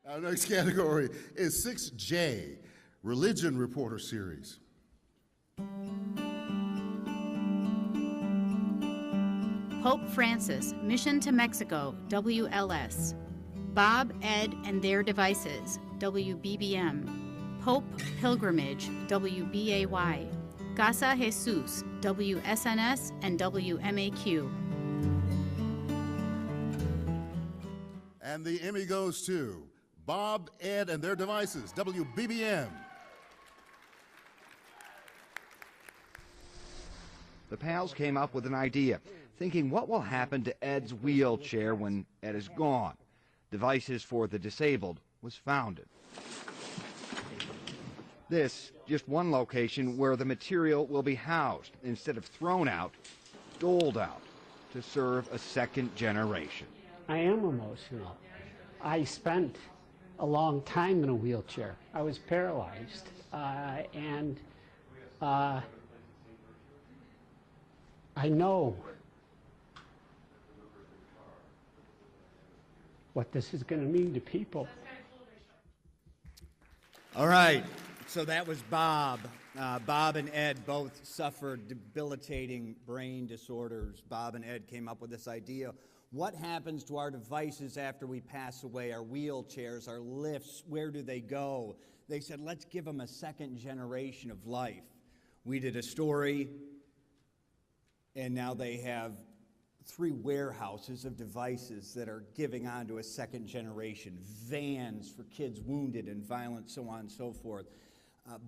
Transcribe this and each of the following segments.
Our next category is 6J, Religion Reporter Series. Pope Francis, Mission to Mexico, WLS. Bob, Ed, and Their Devices, WBBM. Pope Pilgrimage, WBAY. Casa Jesus, WSNS and WMAQ. And the Emmy goes to Bob, Ed, and Their Devices, WBBM. The pals came up with an idea, thinking what will happen to Ed's wheelchair when Ed is gone. Devices for the Disabled was founded. This, just one location where the material will be housed, instead of thrown out, doled out, to serve a second generation. I am emotional. I spent a long time in a wheelchair. I was paralyzed, and I know what this is going to mean to people. All right, so that was Bob. Bob and Ed both suffered debilitating brain disorders. Bob and Ed came up with this idea. What happens to our devices after we pass away? Our wheelchairs, our lifts, where do they go? They said, let's give them a second generation of life. We did a story, and now they have 3 warehouses of devices that are giving on to a second generation, vans for kids wounded in violence, so on and so forth.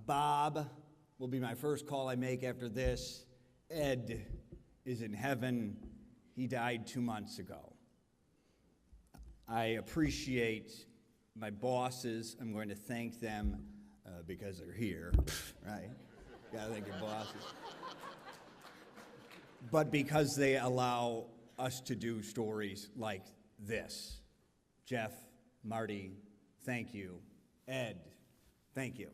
Bob will be my first call I make after this. Ed is in heaven. He died 2 months ago. I appreciate my bosses. I'm going to thank them because they're here, right? Gotta thank your bosses. But because they allow us to do stories like this. Jeff, Marty, thank you. Ed, thank you.